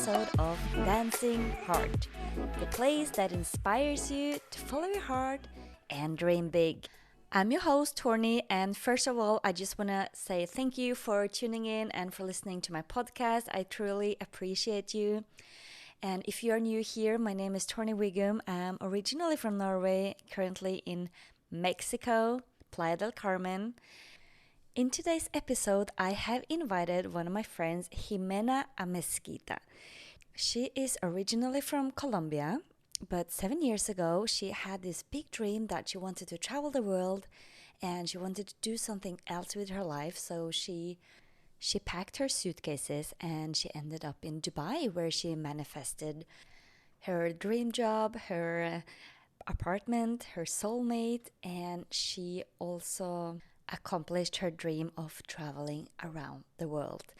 episode of Dancing Heart, the place that inspires you to follow your heart and dream big. I'm your host, Torny, and first of all, I just want to say thank you for tuning in and for listening to my podcast. I truly appreciate you. And if you're new here, my name is Torny Wigum. I'm originally from Norway, currently in Mexico, Playa del Carmen. In today's episode, I have invited one of my friends, Jimena Amezquita. She is originally from Colombia, but 7 years ago, she had this big dream that she wanted to travel the world and she wanted to do something else with her life. So she packed her suitcases and she ended up in Dubai, where she manifested her dream job, her apartment, her soulmate, and she also accomplished her dream of traveling around the world.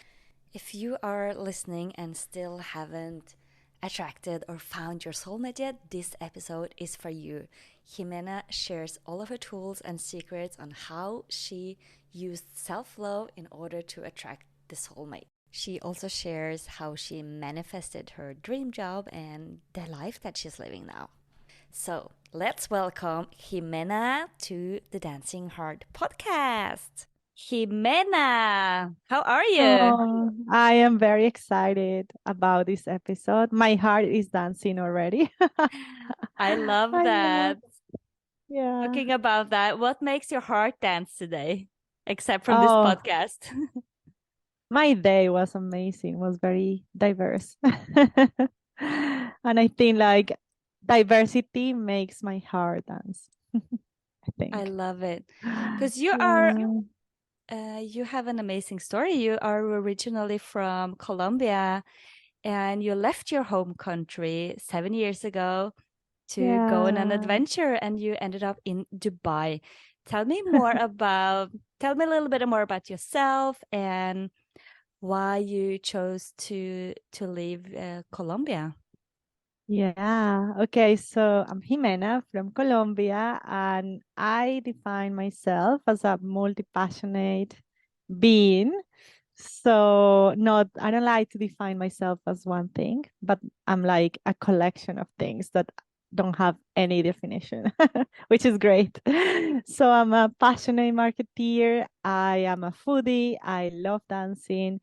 If you are listening and still haven't attracted or found your soulmate yet, this episode is for you. Jimena shares all of her tools and secrets on how she used self-love in order to attract the soulmate. She also shares how she manifested her dream job and the life that she's living now. So let's welcome Jimena to the Dancing Heart podcast. Jimena, how are you? Oh, I am very excited about this episode. My heart is dancing already. I love I love, that. yeah. Talking about that, what makes your heart dance today, except from this Oh, podcast? my day was amazing, was very diverse. And I think like diversity makes my heart dance, I I think. love it because you are Yeah. you have an amazing story. You are originally from Colombia and you left your home country 7 years ago to go on an Yeah. adventure and you ended up in Dubai. Tell me more about, tell me a little bit more about yourself and why you chose to leave Colombia. Yeah. Okay. So I'm Jimena from Colombia, and I define myself as a multi-passionate being. So not, I don't like to define myself as one thing, but I'm like a collection of things that don't have any definition, which is great. So I'm a passionate marketeer. I am a foodie. I love dancing.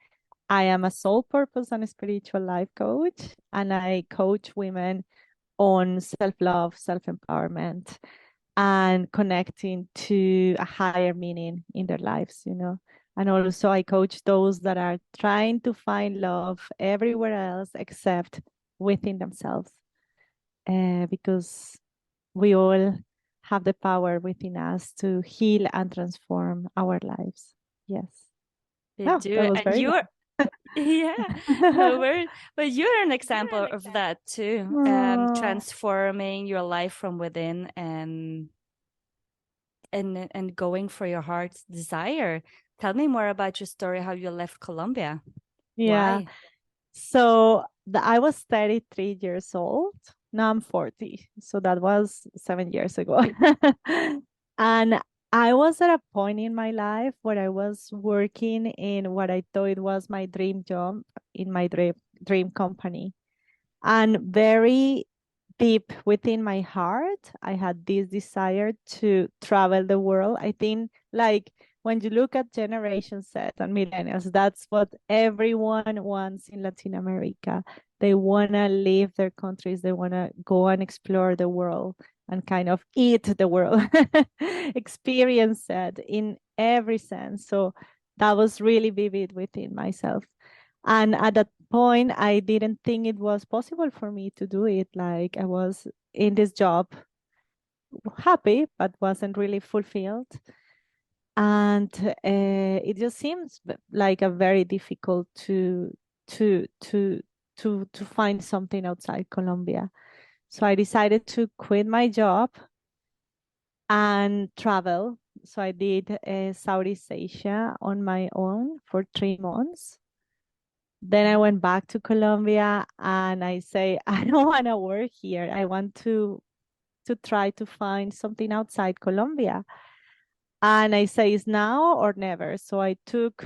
I am a soul purpose and spiritual life coach, and I coach women on self love, self empowerment, and connecting to a higher meaning in their lives. And also, I coach those that are trying to find love everywhere else except within themselves, because we all have the power within us to heal and transform our lives. Yes. You Oh, do, that was and very you're yeah, no, long. but you're an example of that too. Oh, Transforming your life from within and going for your heart's desire. Tell me more about your story, how you left Colombia. yeah. Why? So I was 33 years old. Now I'm 40. So that was 7 years ago. And I was at a point in my life where I was working in what I thought was my dream job in my dream company. And very deep within my heart, I had this desire to travel the world. I think, like, when you look at Generation Z and millennials, that's what everyone wants in Latin America. They want to leave their countries, they want to go and explore the world and kind of eat the world, experience it in every sense. So that was really vivid within myself. And at that point, I didn't think it was possible for me to do it. Like, I was in this job, happy, but wasn't really fulfilled. And it just seems like a very difficult to to to find something outside Colombia. So I decided to quit my job and travel. So I did Southeast Asia on my own for 3 months. Then I went back to Colombia and I say, I don't want to work here. I want to try to find something outside Colombia. And I say, it's now or never. So I took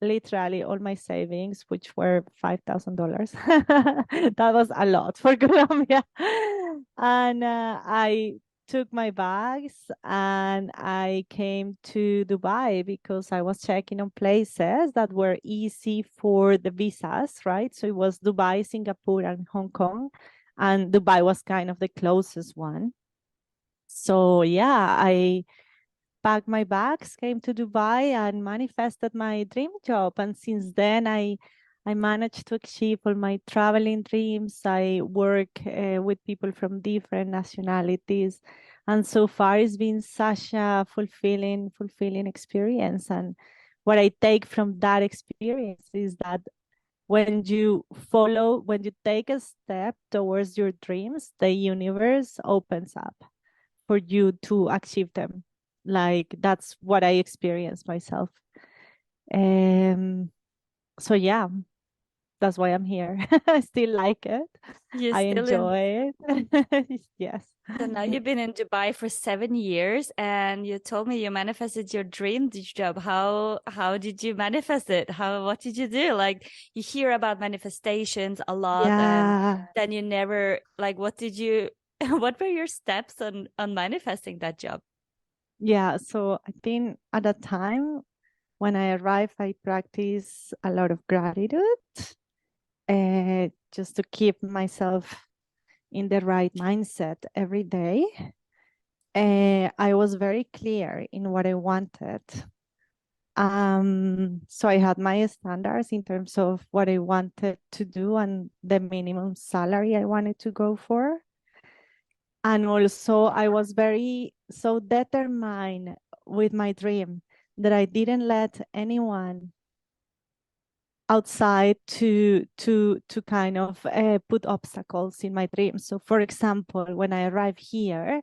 literally all my savings, which were $5,000. That was a lot for Colombia. And I took my bags and I came to Dubai because I was checking on places that were easy for the visas, right? So it was Dubai, Singapore, and Hong Kong. And Dubai was kind of the closest one. So yeah, I packed my bags, came to Dubai, and manifested my dream job. And since then, I managed to achieve all my traveling dreams. I work with people from different nationalities, and so far it's been such a fulfilling experience. And what I take from that experience is that when you take a step towards your dreams, the universe opens up for you to achieve them. Like that's what I experienced myself. Um, so yeah, that's why I'm here. I still like it. You I still in enjoy it. Yes. So now you've been in Dubai for 7 years, and you told me you manifested your dream job. How did you manifest it? What did you do? Like you hear about manifestations a lot, and Yeah. then you never like what did you what were your steps on manifesting that job? Yeah. So I think at that time when I arrived, I practiced a lot of gratitude, just to keep myself in the right mindset every day. I was very clear in what I wanted. So I had my standards in terms of what I wanted to do and the minimum salary I wanted to go for. And also I was very so determined with my dream that I didn't let anyone outside to kind of put obstacles in my dream. So for example, when I arrived here,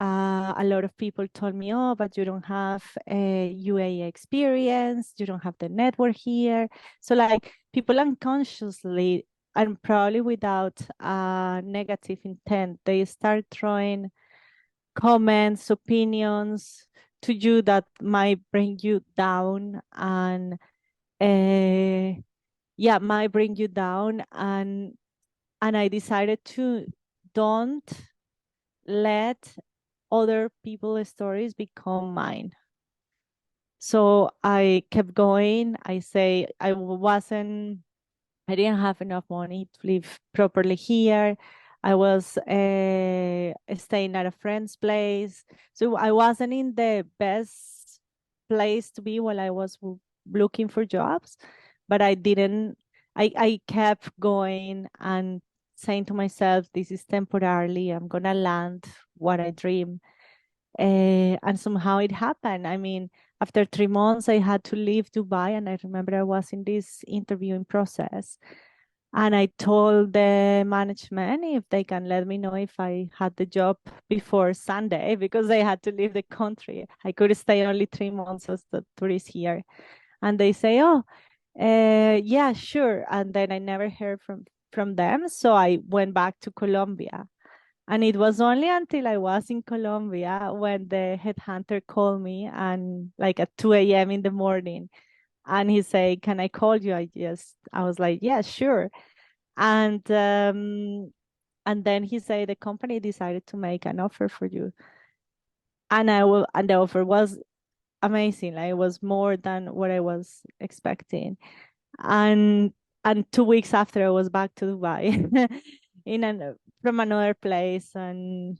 a lot of people told me, oh, but you don't have a UAE experience, you don't have the network here. So, like, people unconsciously and probably without negative intent, they start throwing comments, opinions to you that might bring you down and, yeah, might bring you down. And I decided to don't let other people's stories become mine. So I kept going. I didn't have enough money to live properly here. I was staying at a friend's place. So I wasn't in the best place to be while I was looking for jobs, but I kept going and saying to myself, this is temporarily, I'm going to land what I dream. And somehow it happened. I mean, after 3 months, I had to leave Dubai, and I remember I was in this interviewing process, and I told the management if they can let me know if I had the job before Sunday because I had to leave the country. I could stay only 3 months as the tourist here, and they say, "Oh, yeah, sure." And then I never heard from them, so I went back to Colombia. And it was only until I was in Colombia when the headhunter called me and like at 2 a.m. in the morning. And he said, can I call you? I was like, yeah, sure. And and then he said the company decided to make an offer for you. And the offer was amazing. Like it was more than what I was expecting. And and 2 weeks after I was back to Dubai in an from another place and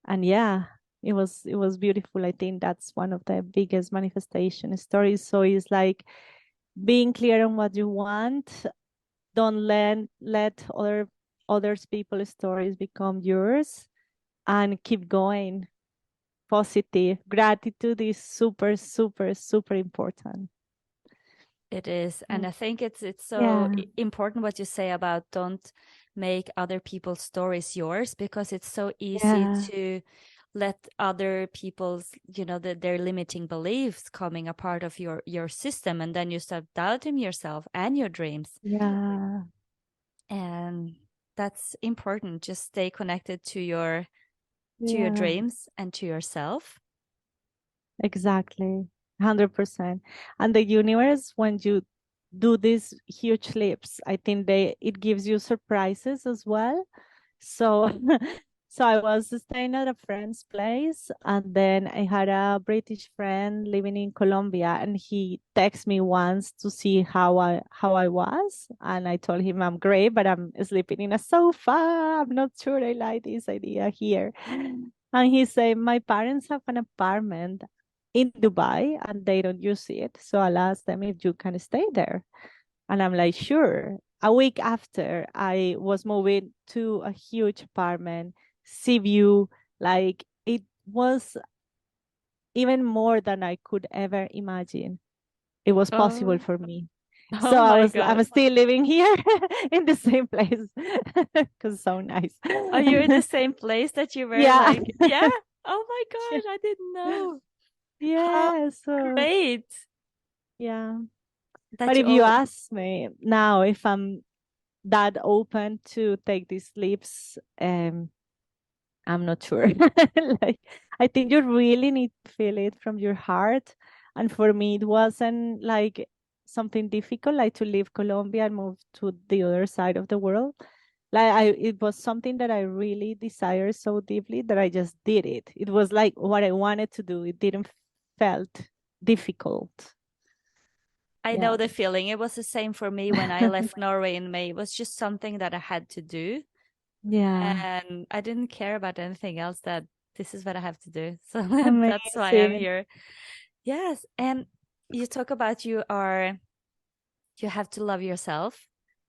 yeah, it was beautiful. I think that's one of the biggest manifestation stories. So it's like being clear on what you want. Don't let others people's stories become yours, and keep going. Positive gratitude is super super super important. It is, and Mm. I think it's so Yeah, important what you say about don't make other people's stories yours because it's so easy yeah, to let other people's their limiting beliefs coming a part of your system, and then you start doubting yourself and your dreams, yeah, and that's important. Just stay connected to your yeah, dreams and to yourself. exactly. 100%. And the universe, when you do these huge leaps, I think it gives you surprises as well. So so I was staying at a friend's place, and then I had a British friend living in Colombia, and he texted me once to see how I was, and I told him I'm great, but I'm sleeping in a sofa. I'm not sure I like this idea here. And he said, my parents have an apartment in Dubai and they don't use it. So I'll ask them if you can stay there. And I'm like, sure. A week after, I was moving to a huge apartment, sea view, like it was even more than I could ever imagine. It was possible Oh, for me. So oh my I'm God. still living here in the same place because so nice. Oh, you're in the same place that you were Yeah. like, yeah? Oh my God, I didn't know. How Yeah. So great yeah. that But you if you all. ask me now if I'm that open to take these leaps, I'm not sure. Like, I think you really need to feel it from your heart. And for me, it wasn't like something difficult, like to leave Colombia and move to the other side of the world. It was something that I really desired so deeply that I just did it. It was like what I wanted to do. It didn't felt difficult. I know Yeah. the feeling. It was the same for me when I left Norway in May. It was just something that I had to do. Yeah. And I didn't care about anything else, that this is what I have to do. So that's why I'm Amazing. here. Yes. And you talk about you have to love yourself,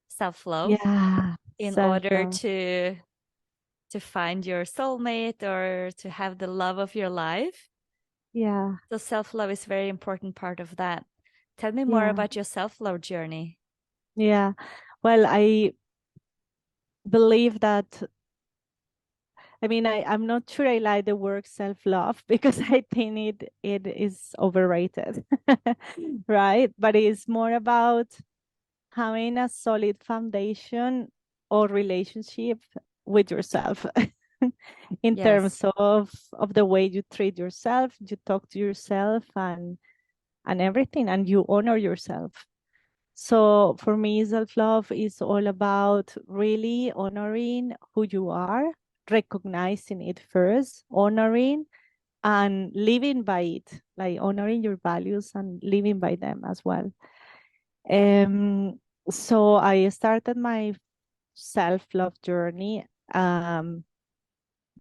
self-love, Yeah. in order Self-love. to find your soulmate or to have the love of your life. Yeah. So self-love is a very important part of that. Tell me more Yeah. about your self-love journey. Yeah. Well, I believe that, I mean, I'm not sure I like the word self-love because I think it is overrated. Right? But it's more about having a solid foundation or relationship with yourself in Yes. terms of the way you treat yourself, you talk to yourself and everything, and you honor yourself. So for me, self-love is all about really honoring who you are, recognizing it first, honoring and living by it, like honoring your values and living by them as well. Um, so I started my self-love journey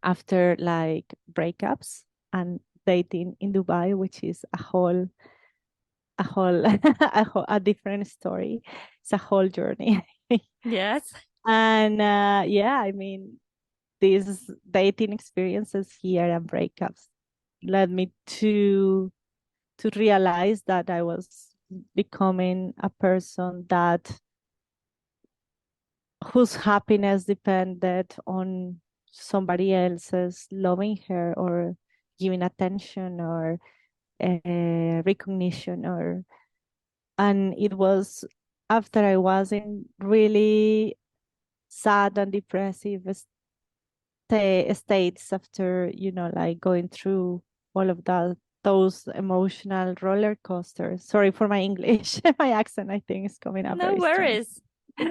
after like breakups and dating in Dubai, which is a whole a different story. It's a whole journey. Yes. And yeah, I mean, these dating experiences here and breakups led me to realize that I was becoming a person that whose happiness depended on somebody else's loving her or giving attention or recognition or and it was after I was in really sad and depressive states after like going through all of those emotional roller coasters. Sorry for my English. My accent, I think, is coming up No very strong. worries.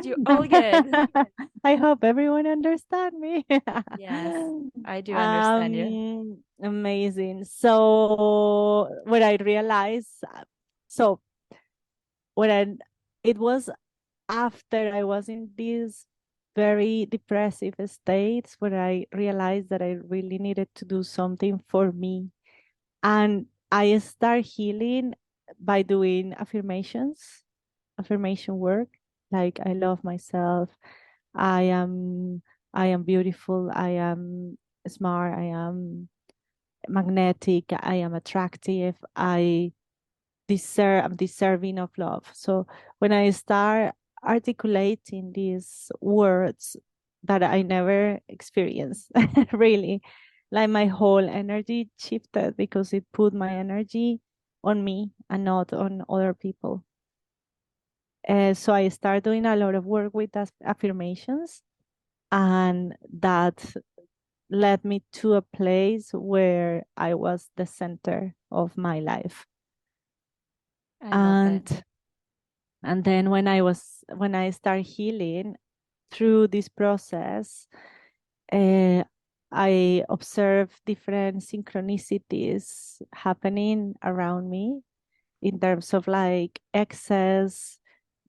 You're all good. I hope everyone understand me. Yes, I do understand you. Amazing. So what I realized, so when it was after I was in these very depressive states where I realized that I really needed to do something for me. And I start healing by doing affirmation work. Like I love myself. I am I am beautiful. I am smart. I am magnetic. I am attractive. I'm deserving of love. So when I start articulating these words that I never experienced, really, like my whole energy shifted because it put my energy on me and not on other people. So I started doing a lot of work with affirmations, and that led me to a place where I was the center of my life. I love that. And then when I start healing through this process, uh, I observe different synchronicities happening around me in terms of like excess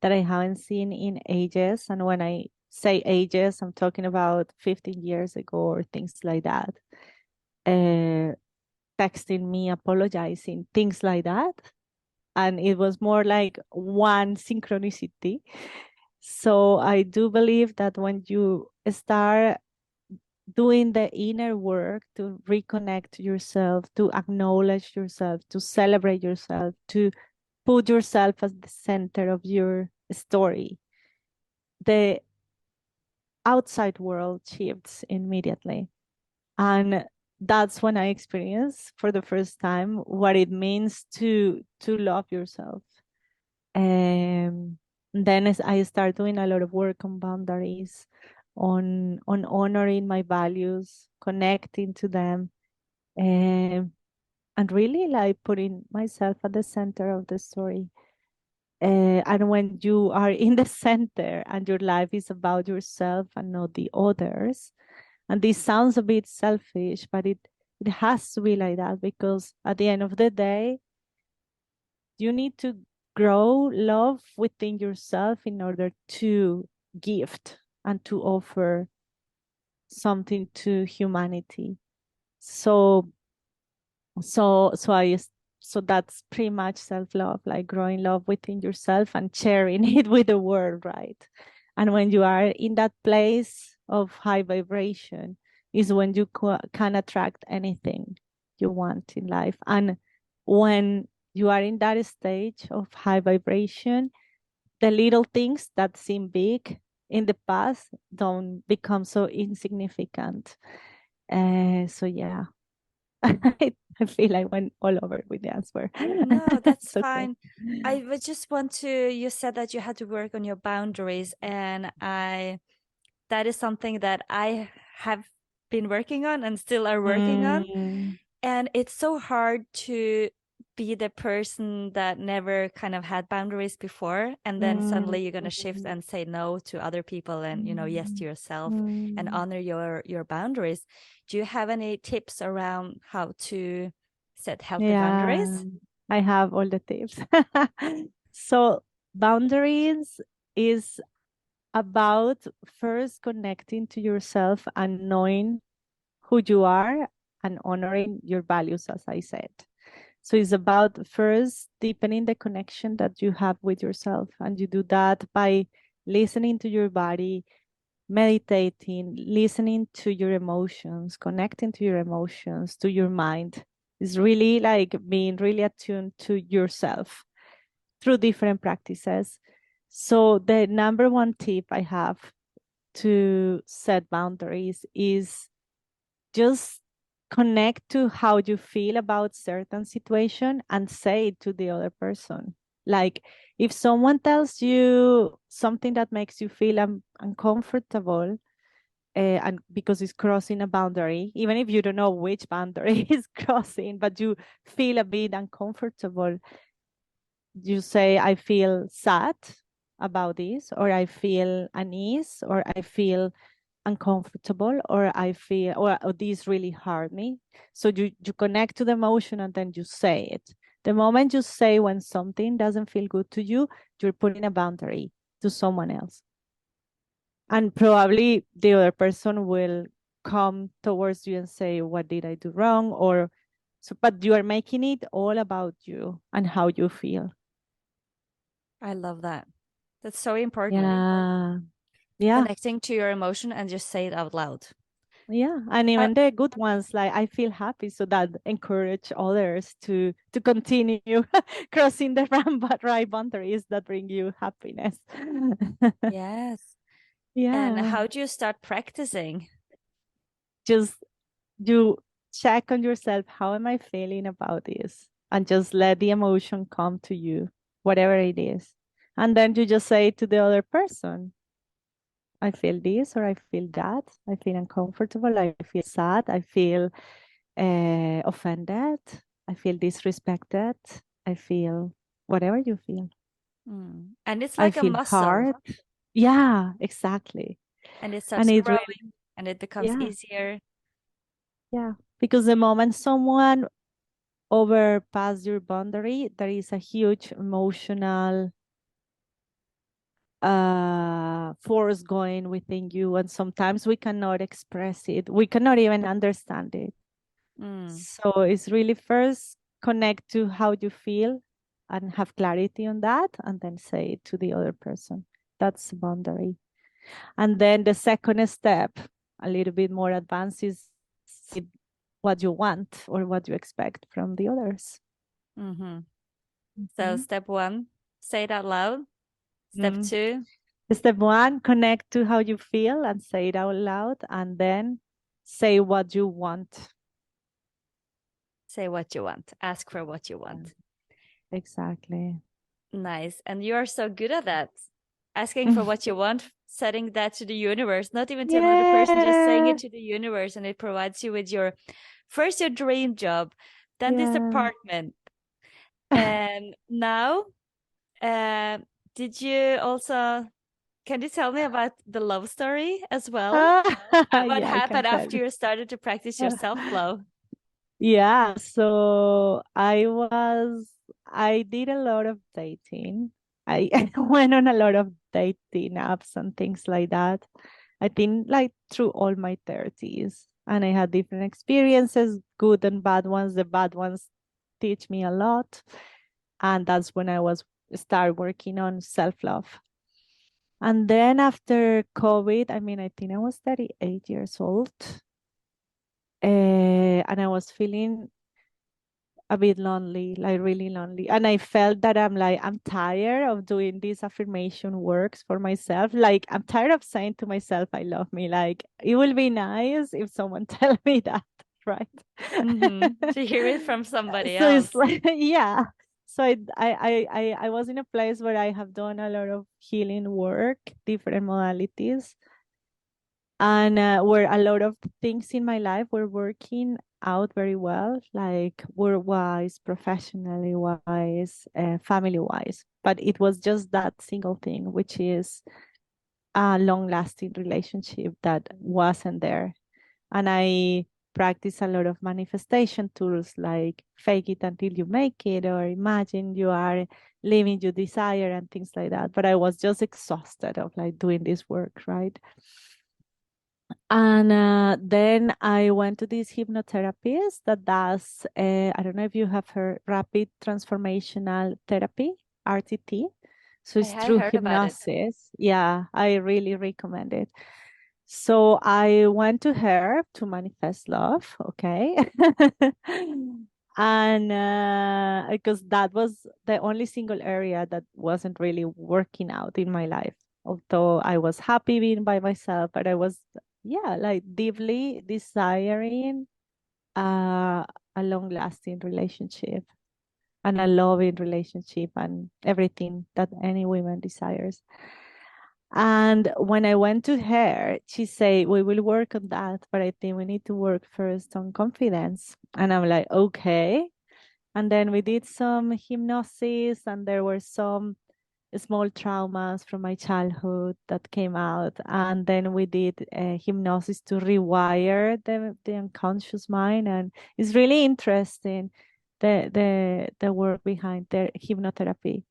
that I haven't seen in ages. And when I say ages, I'm talking about 15 years ago or things like that. Uh, Texting me, apologizing, things like that. And it was more like one synchronicity. So I do believe that when you start doing the inner work to reconnect yourself, to acknowledge yourself, to celebrate yourself, to put yourself as the center of your story, the outside world shifts immediately. And that's when I experienced for the first time what it means to love yourself. Um, then as I start doing a lot of work on boundaries, on honoring my values, connecting to them, um, and really like putting myself at the center of the story. And when you are in the center and your life is about yourself and not the others, and this sounds a bit selfish, but it has to be like that because at the end of the day, you need to grow love within yourself in order to gift and to offer something to humanity. So so so that's pretty much self-love, like growing love within yourself and sharing it with the world, right? And when you are in that place of high vibration is when you can attract anything you want in life. And when you are in that stage of high vibration, the little things that seem big in the past don't become so insignificant. So yeah, I feel I went all over with the answer. No, that's It's okay. fine. I would just want to, you said that you had to work on your boundaries, and that is something that I have been working on and still are working on. Mm, And it's so hard to be the person that never kind of had boundaries before. And then mm, suddenly you're going to shift and say no to other people and, yes to mm, yourself and mm. honor your boundaries. Do you have any tips around how to set healthy Yeah, boundaries? I have all the tips. So boundaries is about first connecting to yourself and knowing who you are and honoring your values, as I said. So it's about first deepening the connection that you have with yourself. And you do that by listening to your body, meditating, listening to your emotions, connecting to your emotions, to your mind. Is really like being really attuned to yourself through different practices. So the number one tip I have to set boundaries is just connect to how you feel about certain situation and say it to the other person. Like if someone tells you something that makes you feel uncomfortable, and because it's crossing a boundary, even if you don't know which boundary is crossing, but you feel a bit uncomfortable, you say, I feel sad about this, or I feel unease, or I feel uncomfortable, or I feel, or this really hurt me. So you connect to the emotion and then you say it. The moment you say when something doesn't feel good to you, you're putting a boundary to someone else. And probably the other person will come towards you and say, what did I do wrong? Or so, but you are making it all about you and how you feel. I love that. That's so important. Yeah. Yeah. Connecting to your emotion and just say it out loud. Yeah. And I, even the good ones, like I feel happy, so that encourage others to continue crossing the right boundaries that bring you happiness. yes. And Yeah. how do you start practicing? Just you check on yourself, how am I feeling about this? And just let the emotion come to you, whatever it is. And then you just say to the other person, I feel this or I feel that. I feel uncomfortable. I feel sad. I feel offended. I feel disrespected. I feel whatever you feel. And it's I like a feel muscle, hard. Yeah, exactly. and it And starts it really, growing and it becomes yeah, easier. yeah. Because the moment someone overpass your boundary, there is a huge emotional force going within you. And sometimes we cannot express it. We cannot even understand it. Mm, So it's really first connect to how you feel and have clarity on that, and then say it to the other person. That's the boundary. And then the second step, a little bit more advanced, is what you want or what you expect from the others. hmm So Mhm. step one, say it out loud. Step Mm. two, Step one, connect to how you feel and say it out loud, and then say what you want. say what you want. Ask for what you want. Exactly. Nice. And you are so good at that. Asking for what you want, setting that to the universe, not even to another person, just saying it Yeah. to the universe, and it provides you with your first your dream job, then this Yeah. apartment. And now, uh, did you also, can you tell me about the love story as well? What Yeah, I can happened tell after you. you started to practice your self-love? Yeah, so I did a lot of dating. I went on a lot of dating apps and things like that. I think like through all my 30s. And I had different experiences, good and bad ones. The bad ones teach me a lot. And that's when I was start working on self-love. And then after COVID, I mean, I think I was 38 years old. And I was feeling a bit lonely, like really lonely. And I felt that I'm tired of doing these affirmation works for myself. Like I'm tired of saying to myself, I love me. Like it will be nice if someone tell me that, right? To hear it from somebody So it's else. like, yeah. So I was in a place where I have done a lot of healing work, different modalities, and where a lot of things in my life were working out very well, like work wise, professionally wise, family wise. But it was just that single thing, which is a long lasting relationship that wasn't there. And I practice a lot of manifestation tools like fake it until you make it, or imagine you are living your desire and things like that. But I was just exhausted of like doing this work, right? And then I went to this hypnotherapist that does, I don't know if you have heard rapid transformational therapy, RTT. So I it's had through heard about it. hypnosis. Yeah, I really recommend it. So I went to her to manifest love. Okay. And because that was the only single area that wasn't really working out in my life. Although I was happy being by myself, but I was, yeah, like deeply desiring uh, a long lasting relationship and a loving relationship and everything that any woman desires. And when I went to her, she said, we will work on that, but I think we need to work first on confidence. And I'm like, okay. And then we did some hypnosis, and there were some small traumas from my childhood that came out. And then we did hypnosis to rewire the unconscious mind. And it's really interesting, the work behind the hypnotherapy.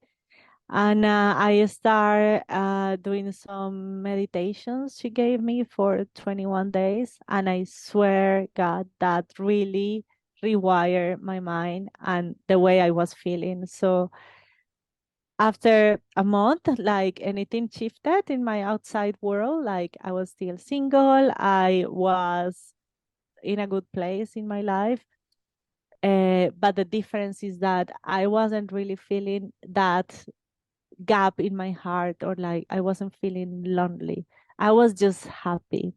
And I started doing some meditations she gave me for 21 days. And I swear, God, that really rewired my mind and the way I was feeling. So after a month, like anything shifted in my outside world. Like I was still single. I was in a good place in my life. But the difference is that I wasn't really feeling that gap in my heart, or like I wasn't feeling lonely. I was just happy,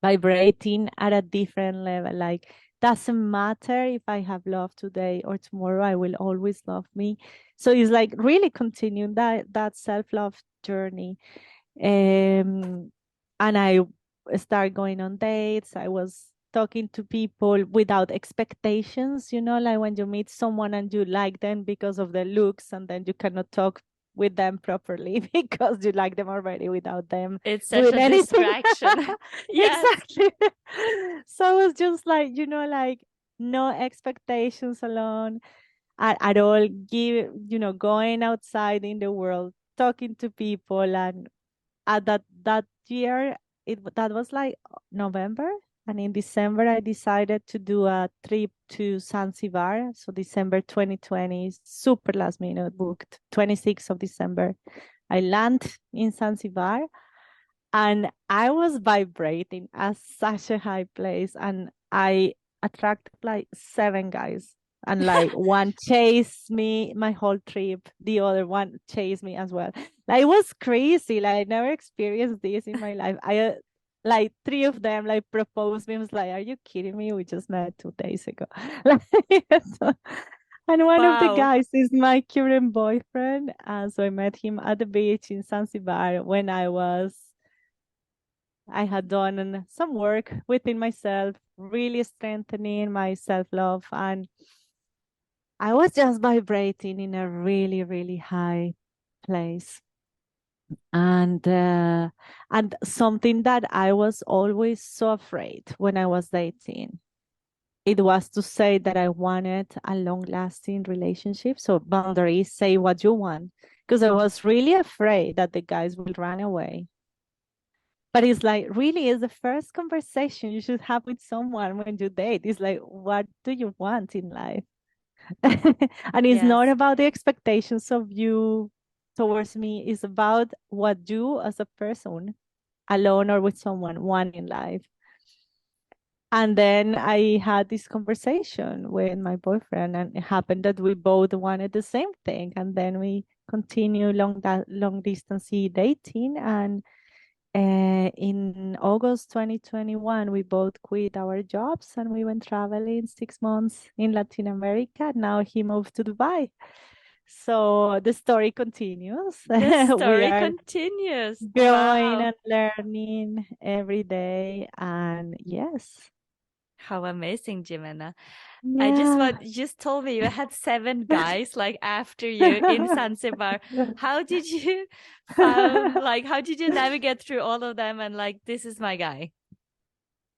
vibrating at a different level. Like doesn't matter if I have love today or tomorrow, I will always love me. So it's like really continuing that self-love journey. And I start going on dates. I was talking to people without expectations, like when you meet someone and you like them because of their looks, and then you cannot talk with them properly because you like them already without them It's such doing a anything. distraction. Yes. Exactly. So it's just like, like no expectations alone at all. Going outside in the world, talking to people, and at that year, that was like November, and in December I decided to do a trip to Zanzibar. So December 2020, super last minute, booked 26th of December. I land in Zanzibar, and I was vibrating at such a high place, and I attracted like seven guys, and like one chased me my whole trip, the other one chased me as well. Like it was crazy. Like I never experienced this in my life. I like three of them like proposed me. I was like, "Are you kidding me? We just met 2 days ago." Like, so- and one of the Wow. guys is my current boyfriend. So I met him at the beach in Zanzibar when I had done some work within myself, really strengthening my self love. And I was just vibrating in a really, really high place. And something that I was always so afraid when I was dating, it was to say that I wanted a long lasting relationship. So boundaries, say what you want. Because I was really afraid that the guys will run away. But it's like, really, is the first conversation you should have with someone when you date. It's like, what do you want in life? And it's not Yes. about the expectations of you towards me. It's about what you as a person, alone or with someone, want in life. And then I had this conversation with my boyfriend, and it happened that we both wanted the same thing. And then we continue long distance dating, and in August 2021, we both quit our jobs and we went traveling 6 months in Latin America. Now he moved to Dubai. So the story continues. The We story are continues. growing Wow. and learning every day. And yes. How amazing, Jimena. I just Yeah. what you just told me you had seven guys like after you in Zanzibar. How did you found like how did you navigate through all of them and like this is my guy?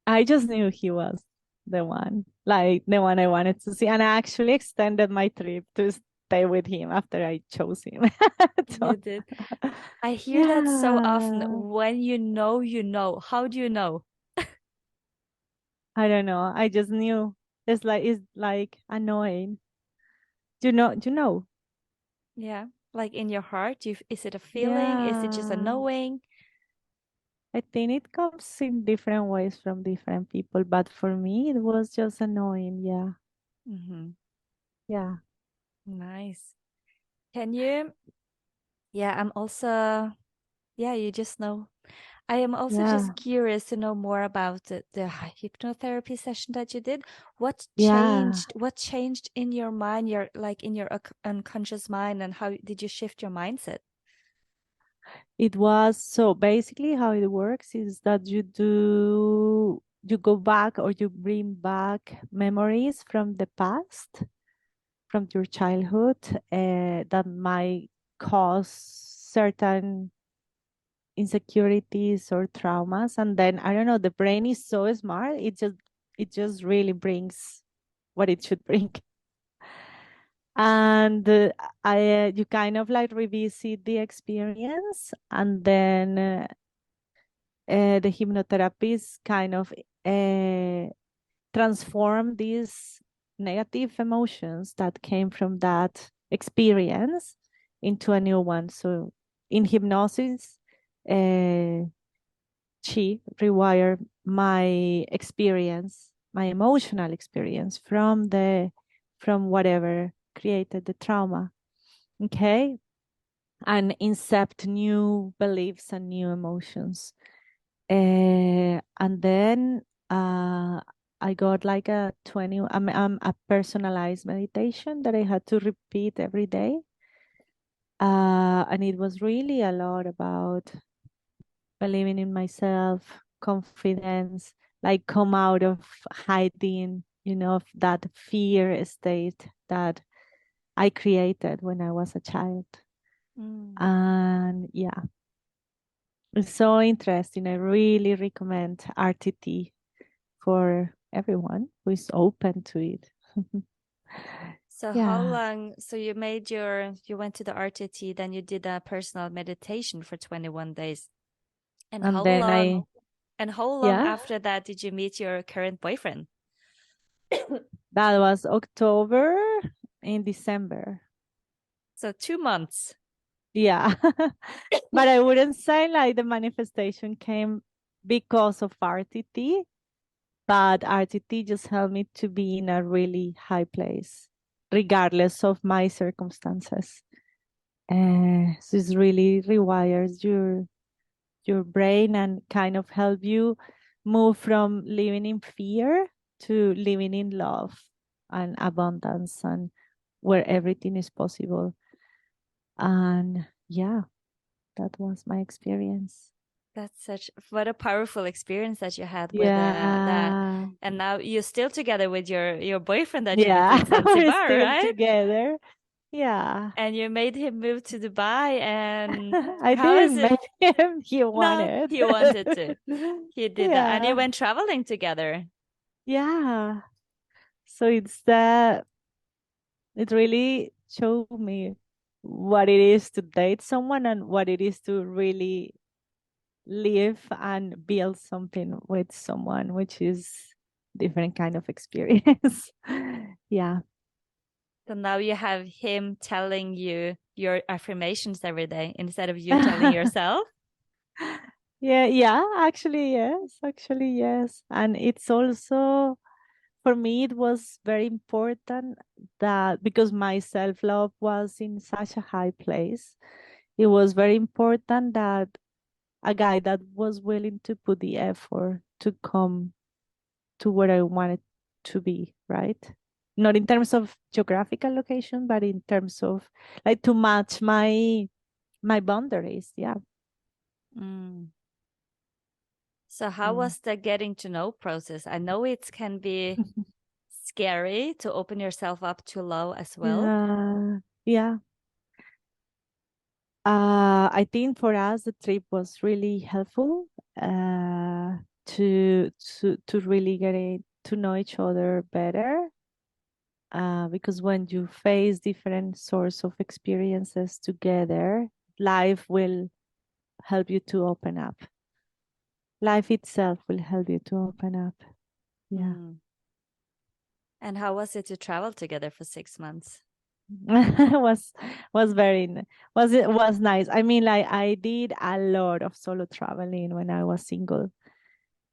I just knew he was the one, like the one I wanted to see. And I actually extended my trip to stay with him after I chose him. You So, did. I hear that so often. yeah, When you know, you know. How do you know? I don't know. I just knew. It's like annoying. Do you know? Yeah. Like in your heart, is it a feeling? Is it just a Yeah. knowing? I think it comes in different ways from different people, but for me, it was just annoying. Yeah. Hmm. Yeah. Nice. Can you? Yeah, I'm also, yeah, you just know. I am also Yeah. just curious to know more about the hypnotherapy session that you did. What Yeah. changed? What changed in your mind, your like in your unconscious mind, and how did you shift your mindset? It was so basically how it works is that you go back or you bring back memories from the past, from your childhood, that might cause certain insecurities or traumas. And then I don't know, the brain is so smart, it just really brings what it should bring. And I you kind of like revisit the experience, and then the hypnotherapists kind of uh, transform these negative emotions that came from that experience into a new one. So in hypnosis, uh, she rewired my experience, my emotional experience from whatever created the trauma. Okay. And incept new beliefs and new emotions. And then I got like a personalized meditation that I had to repeat every day. And it was really a lot about believing in myself, confidence, like come out of hiding, of that fear state that I created when I was a child. Mm. And yeah, it's so interesting. I really recommend RTT for everyone who is open to it. So how Yeah. long, so you went to the RTT, then you did a personal meditation for 21 days. And And then how long yeah, after that did you meet your current boyfriend? that was October in December. So 2 months. Yeah. But I wouldn't say like the manifestation came because of RTT, but RTT just helped me to be in a really high place, regardless of my circumstances. So it really rewires your brain and kind of help you move from living in fear to living in love and abundance and where everything is possible. And yeah, that was my experience. That's such what a powerful experience that you had with the Yeah. and now you're still together with your boyfriend that you met Yeah. in We're Zanzibar, still right? together. Yeah. And you made him move to Dubai and I how is didn't it? make him. He No, wanted. he wanted to. He did that. And you Yeah. went traveling together. Yeah. So it really showed me what it is to date someone and what it is to really live and build something with someone, which is different kind of experience. Yeah. So now you have him telling you your affirmations every day instead of you telling yourself. Yeah, yeah, actually, yes. And it's also, for me, it was very important that because my self love was in such a high place, it was very important that a guy that was willing to put the effort to come to where I wanted to be, right? Not in terms of geographical location, but in terms of like to match my boundaries. Yeah. Mm. So how Yeah. was the getting to know process? I know it can be scary to open yourself up to love as well. Yeah. Yeah. I think for us the trip was really helpful to really to know each other better. Because when you face different sorts of experiences together, life will help you to open up. Life itself will help you to open up. Yeah. Mm. And how was it to travel together for 6 months? was was very was it was nice. I mean, like I did a lot of solo traveling when I was single.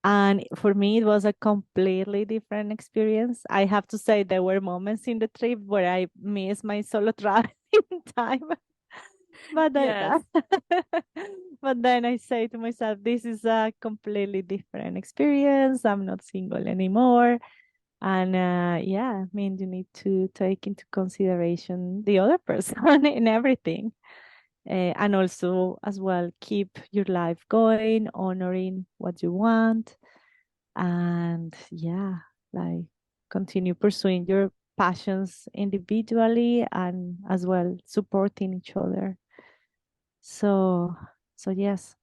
And for me, it was a completely different experience. I have to say, there were moments in the trip where I missed my solo traveling time. But then, Yes. but then I say to myself, this is a completely different experience. I'm not single anymore. And yeah, I mean, you need to take into consideration the other person in everything. And also, as well, keep your life going, honoring what you want, and yeah, like continue pursuing your passions individually and as well supporting each other. So yes.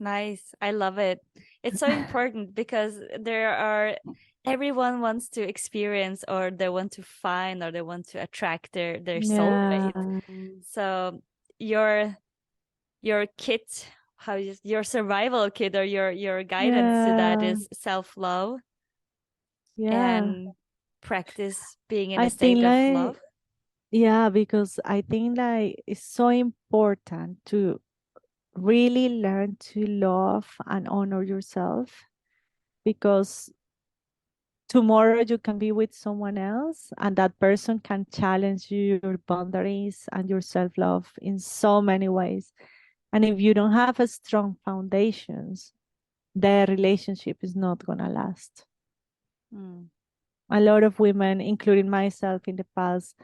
Nice. I love it. It's so important because everyone wants to experience or they want to find or they want to attract their Yeah. soulmate. So your your kit, your survival kit or your guidance to that Yeah. is self-love Yeah. and practice being in I a think state of like love. yeah, because I think like it's so important to really learn to love and honor yourself, because tomorrow you can be with someone else and that person can challenge your boundaries and your self-love in so many ways. And if you don't have a strong foundations, the relationship is not going to last. Mm. A lot of women, including myself in the past,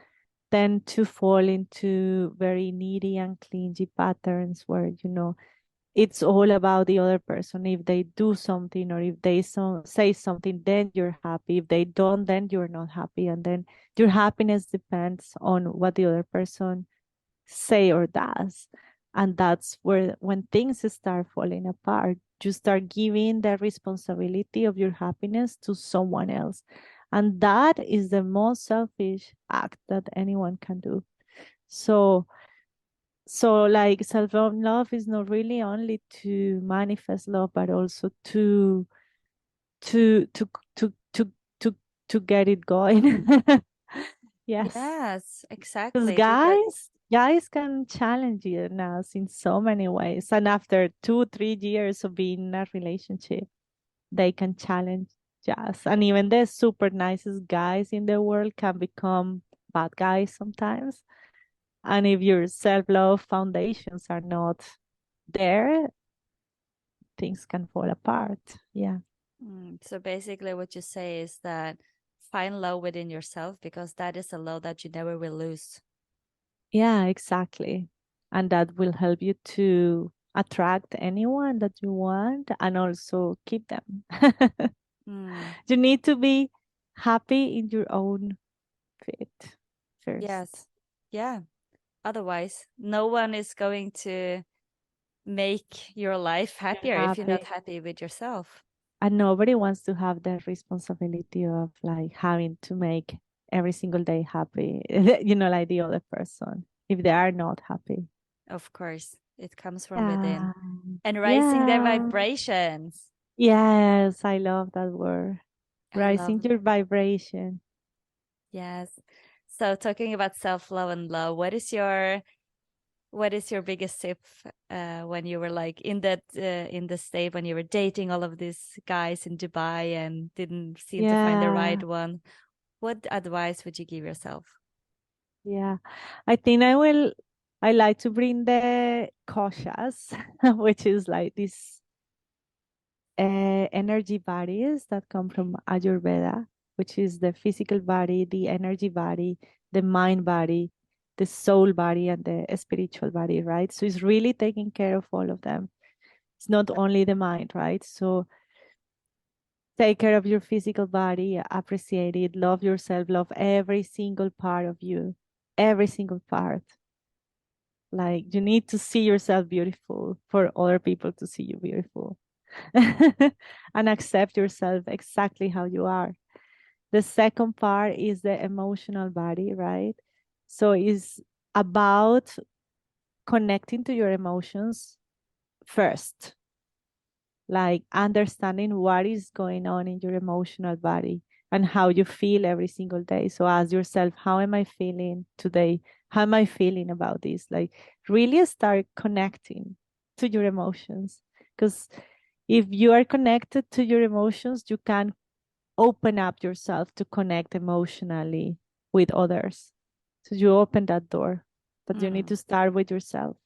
tend to fall into very needy and clingy patterns where it's all about the other person. If they do something or if they say something, then you're happy. If they don't, then you're not happy. And then your happiness depends on what the other person say or does. And that's where when things start falling apart, you start giving the responsibility of your happiness to someone else. And that is the most selfish act that anyone can do. So like self love is not really only to manifest love, but also to to to to to to get it going. Yes. Yes, Because exactly. Because guys can challenge you now in so many ways. And after 2, 3 years of being in a relationship, they can challenge us. And even the super nicest guys in the world can become bad guys sometimes. And if your self-love foundations are not there, things can fall apart. Yeah. so basically, what you say is that find love within yourself because that is a love that you never will lose. Yeah, exactly. And that will help you to attract anyone that you want and also keep them. Mm, You need to be happy in your own fit first. yes. Yeah. Otherwise, no one is going to make your life You're happier if you're not happy. happy with yourself. And nobody wants to have the responsibility of like having to make every single day happy, like the other person, if they are not happy. Of course, it comes from within Yeah. and raising their Yeah. vibrations. Yes, I love that word. I Rising love your it. vibration. Yes. So talking about self-love and love, what is your biggest tip when you were like in the state when you were dating all of these guys in Dubai and didn't seem to find the Yeah. right one? What advice would you give yourself? Yeah. I think I like to bring the koshas, which is like these energy bodies that come from Ayurveda, which is the physical body, the energy body, the mind body, the soul body, and the spiritual body, right? So it's really taking care of all of them. It's not only the mind, right? So take care of your physical body, appreciate it, love yourself, love every single part of you, every single part. Like you need to see yourself beautiful for other people to see you beautiful. And accept yourself exactly how you are. The second part is the emotional body, right? So it's about connecting to your emotions first, like understanding what is going on in your emotional body and how you feel every single day. So ask yourself, how am I feeling today? How am I feeling about this? Like really start connecting to your emotions. Because if you are connected to your emotions, you can open up yourself to connect emotionally with others. So you open that door, but you need Mm, to start with yourself.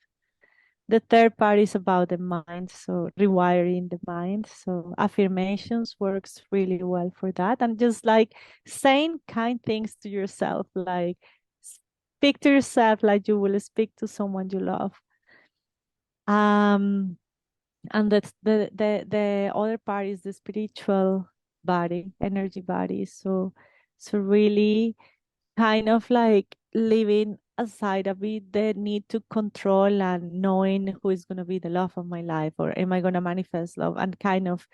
The third part is about the mind, so rewiring the mind. So affirmations works really well for that. And just like saying kind things to yourself, like speak to yourself like you will speak to someone you love. Um, and that's the other part is the spiritual body, energy body. So really kind of like living aside a bit the need to control and knowing who is going to be the love of my life or am I going to manifest love and kind of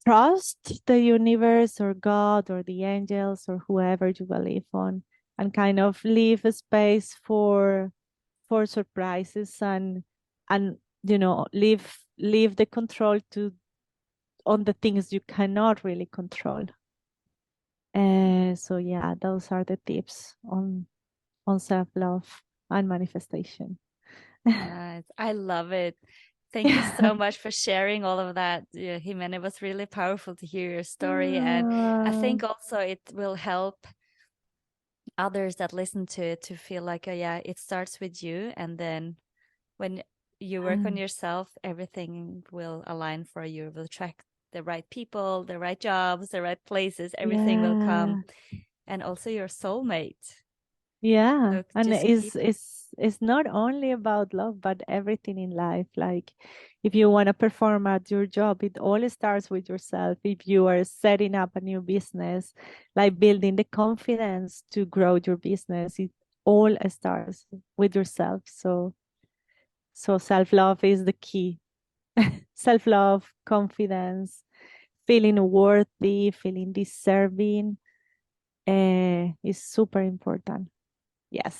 trust the universe or God or the angels or whoever you believe on and kind of leave a space for surprises and leave the control to on the things you cannot really control. So yeah, those are the tips on self-love and manifestation. nice. I love it. Thank you so much for sharing all of that, yeah, Jimena. It was really powerful to hear your story. And I Uh, think also it will help others that listen to it to feel like, oh, yeah, it starts with you. And then when you work on yourself, everything will align for you. Will attract the right people, the right jobs, the right places. Everything will come. yeah, And also your soulmate. Yeah, So and just keep. it's not only about love, but everything in life. Like if you want to perform at your job, it all starts with yourself. If you are setting up a new business, like building the confidence to grow your business, it all starts with yourself. So self-love is the key. Self-love, confidence, feeling worthy, feeling deserving, is super important. Yes.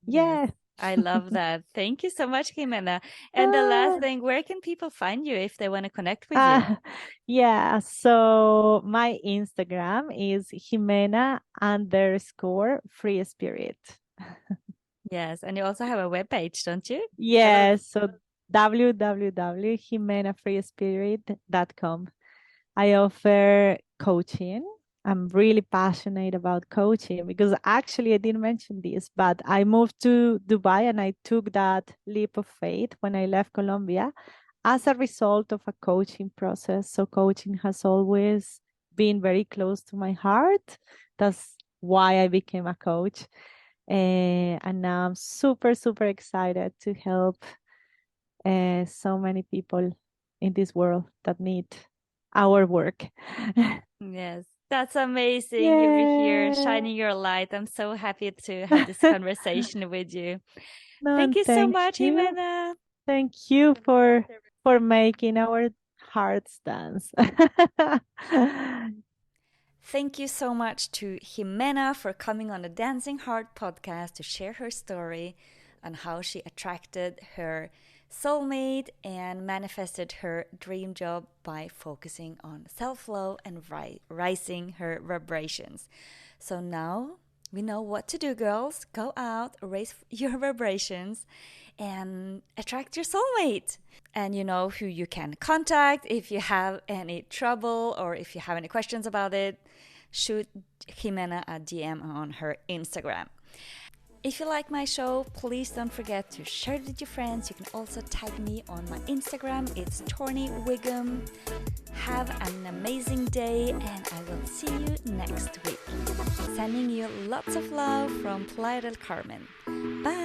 Yes, Yes. I love that. Thank you so much, Jimena. And the last Ah, thing, where can people find you if they want to connect with you? ah, yeah. So my Instagram is Jimena underscore free spirit. Yes, and you also have a webpage, don't you? Tell us. Yes. So www.jimenafreespirit.com. I offer coaching. I'm really passionate about coaching because actually I didn't mention this, but I moved to Dubai and I took that leap of faith when I left Colombia as a result of a coaching process. So coaching has always been very close to my heart. That's why I became a coach. And now I'm super, super excited to help so many people in this world that need our work. Yes, that's amazing. You're here Yeah. shining your light. I'm so happy to have this conversation with you. No, Thank you so thank much, you. Jimena. Thank you for making our hearts dance. Thank you so much to Jimena for coming on the Dancing Heart podcast to share her story on how she attracted her soulmate and manifested her dream job by focusing on self love and rising her vibrations. So now we know what to do, girls. Go out, raise your vibrations, and attract your soulmate. And you know who you can contact if you have any trouble or if you have any questions about it. Shoot Jimena a DM on her Instagram. If you like my show, please don't forget to share it with your friends. You can also tag me on my Instagram. It's Torny Wiggum. Have an amazing day, and I will see you next week. Sending you lots of love from Playa del Carmen. Bye.